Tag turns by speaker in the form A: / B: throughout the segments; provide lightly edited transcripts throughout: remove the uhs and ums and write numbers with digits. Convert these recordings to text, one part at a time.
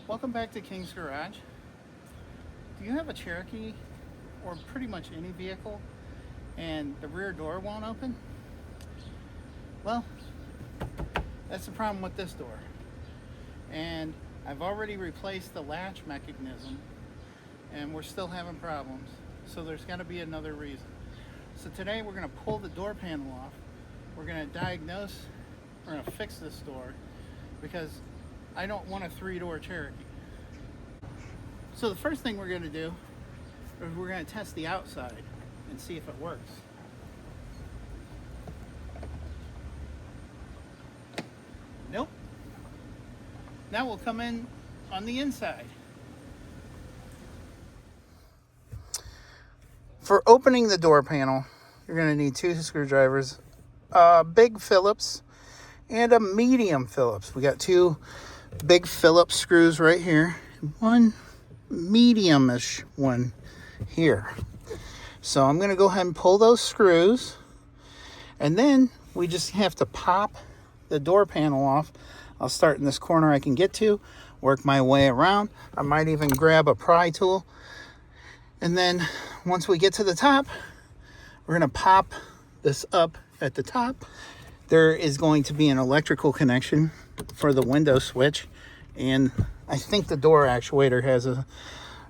A: Welcome back to King's Garage. Do you have a Cherokee or pretty much any vehicle and the rear door won't open? Well, that's the problem with this door. And I've already replaced the latch mechanism and we're still having problems. So there's got to be another reason. So today we're going to pull the door panel off. We're going to diagnose, we're going to fix this door because I don't want a 3-door Cherokee. So the first thing we're going to do is we're going to test the outside and see if it works. Nope. Now we'll come in on the inside. For opening the door panel, you're going to need 2 screwdrivers, a big Phillips and a medium Phillips. We got 2 big Phillips screws right here, one medium-ish one here. So I'm going to go ahead and pull those screws, and then we just have to pop the door panel off. I'll start in this corner I can get to, work my way around. I might even grab a pry tool, and then once we get to the top, we're going to pop this up at the top. There is going to be an electrical connection for the window switch, and I think the door actuator has an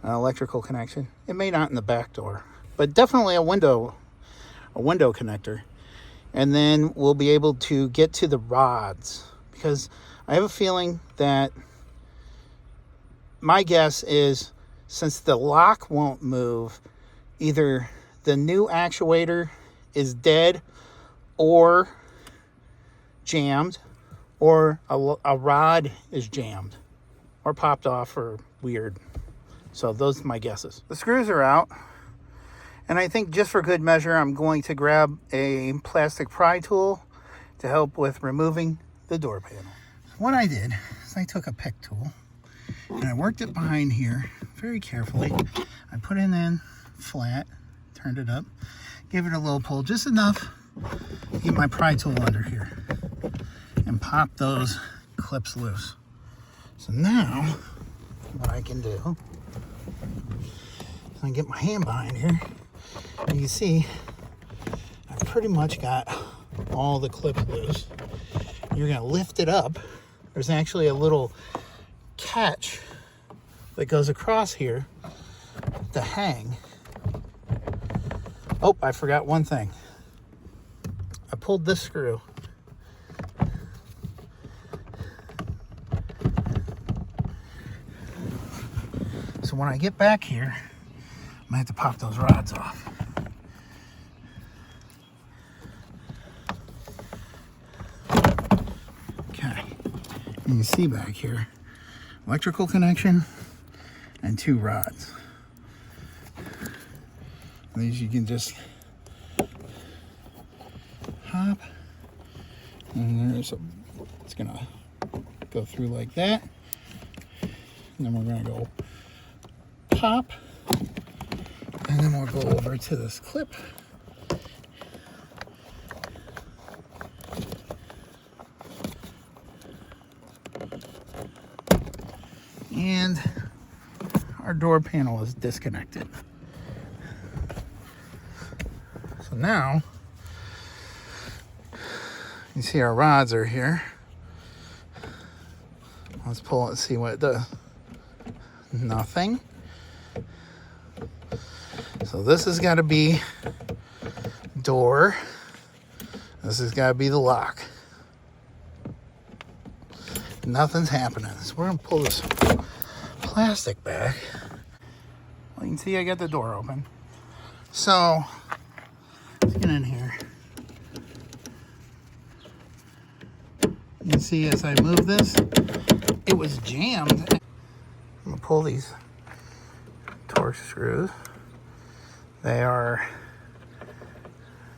A: electrical connection. It may not in the back door, but definitely a window connector. And then we'll be able to get to the rods, because I have a feeling that, my guess is, since the lock won't move, either the new actuator is dead or jammed, or a rod is jammed or popped off or weird. So those are my guesses. The screws are out, and I think just for good measure, I'm going to grab a plastic pry tool to help with removing the door panel. What I did is I took a pick tool and I worked it behind here very carefully. I put it in flat, turned it up, gave it a little pull, just enough to get my pry tool under here, and pop those clips loose. So now what I can do is I get my hand behind here, and you can see I've pretty much got all the clips loose. You're going to lift it up. There's actually a little catch that goes across here to hang. Oh, I forgot one thing. I pulled this screw. So when I get back here, I'm gonna have to pop those rods off. Okay, and you see back here, electrical connection and 2 rods. These you can just pop, and it's gonna go through like that, and then we're gonna go pop, and then we'll go over to this clip. And our door panel is disconnected. So now, you see our rods are here. Let's pull it and see what it does. Nothing. So this has got to be door. This has got to be the lock. Nothing's happening. So we're going to pull this plastic back. Well, you can see I got the door open. So let's get in here. You can see as I move this, it was jammed. I'm going to pull these torque screws. They are,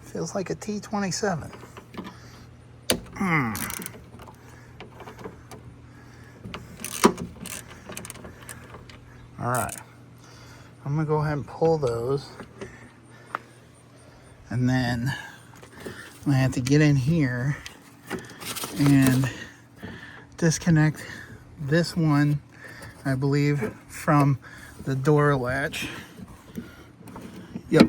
A: feels like a T27. All right, I'm gonna go ahead and pull those, and then I'm gonna have to get in here and disconnect this one I believe, from the door latch. Yep.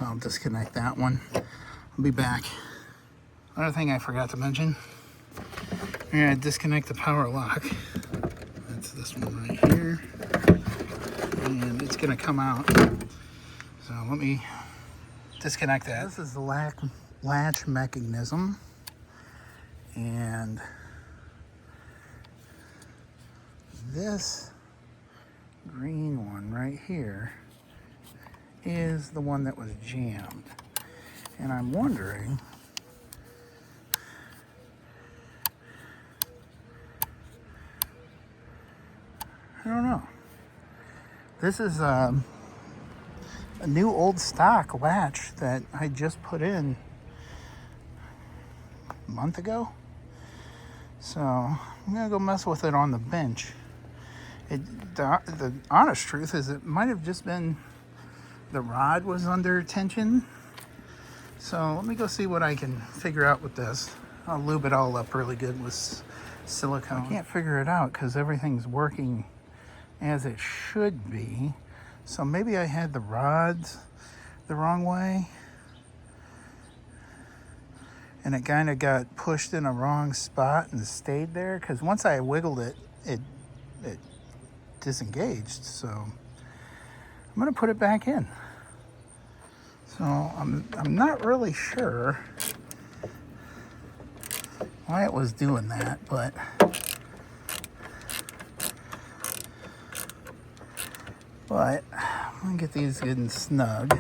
A: I'll disconnect that one. I'll be back. Another thing I forgot to mention, I'm gonna disconnect the power lock. That's this one right here. And it's gonna come out. So let me disconnect that. This is the latch mechanism. And this green one right here is the one that was jammed. And I'm wondering, I don't know. This is a new old stock latch that I just put in a month ago. So I'm gonna go mess with it on the bench. The honest truth is it might have just been the rod was under tension. So let me go see what I can figure out with this. I'll lube it all up really good with silicone. I can't figure it out because everything's working as it should be. So maybe I had the rods the wrong way. And it kind of got pushed in a wrong spot and stayed there. Because once I wiggled it, it disengaged. So I'm gonna put it back in. So I'm not really sure why it was doing that, but I'm gonna get these good and snug.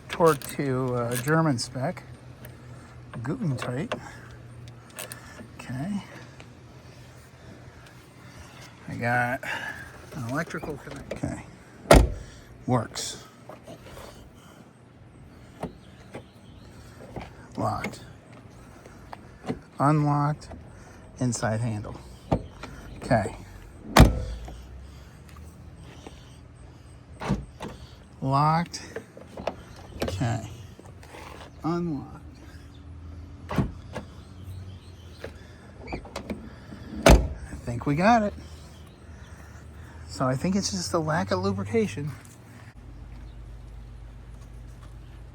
A: Torque to German spec, Guten tight. Okay. I got an electrical connect. Okay. Works. Locked. Unlocked. Inside handle. Okay. Locked. Okay. Unlocked. I think we got it. So I think it's just a lack of lubrication.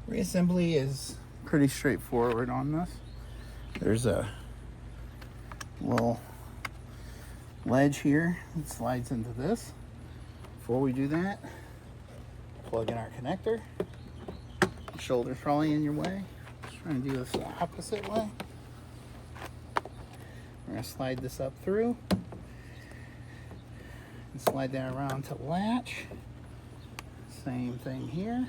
A: Reassembly is pretty straightforward on this. There's a little ledge here that slides into this. Before we do that, plug in our connector. Shoulder's probably in your way. Just trying to do this the opposite way. We're gonna slide this up through and slide that around to latch. Same thing here.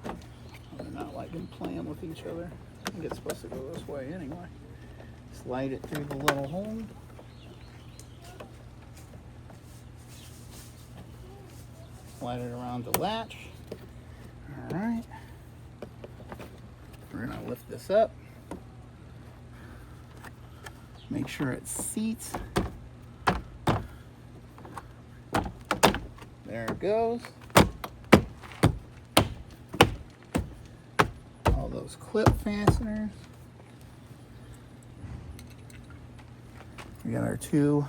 A: They're not liking playing with each other. I think it's supposed to go this way anyway. Slide it through the little hole. Slide it around the latch. All right. We're gonna lift this up. Make sure it seats. There it goes. All those clip fasteners. We got our two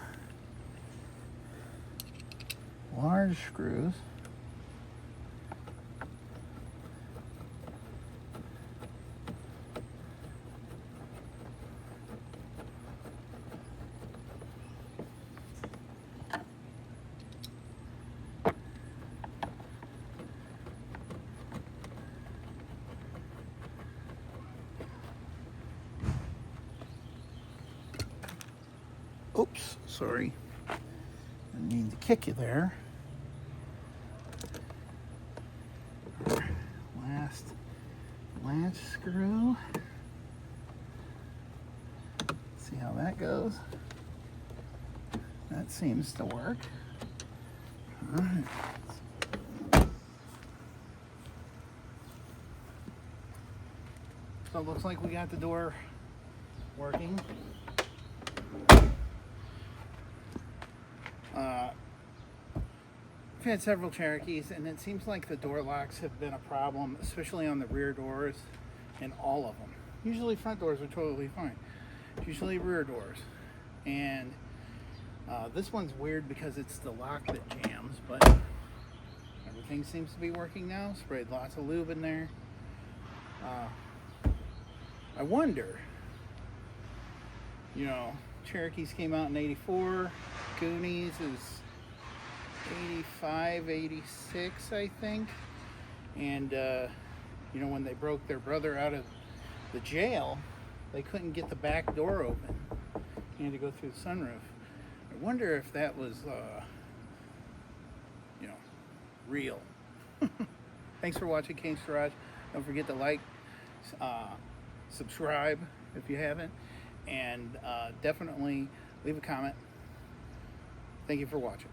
A: large screws. Oops, sorry. Didn't mean to kick you there. Last latch screw. See how that goes. That seems to work. All right. So it looks like we got the door working. I've had several Cherokees, and it seems like the door locks have been a problem, especially on the rear doors, and all of them. Usually front doors are totally fine. It's usually rear doors. And this one's weird because it's the lock that jams, but everything seems to be working now. Sprayed lots of lube in there. I wonder, you know, Cherokees came out in 84, Goonies is 85, 86, I think. And, you know, when they broke their brother out of the jail, they couldn't get the back door open. You had to go through the sunroof. I wonder if that was, you know, real. Thanks for watching Kane's Garage. Don't forget to like, subscribe if you haven't, and definitely leave a comment. Thank you for watching.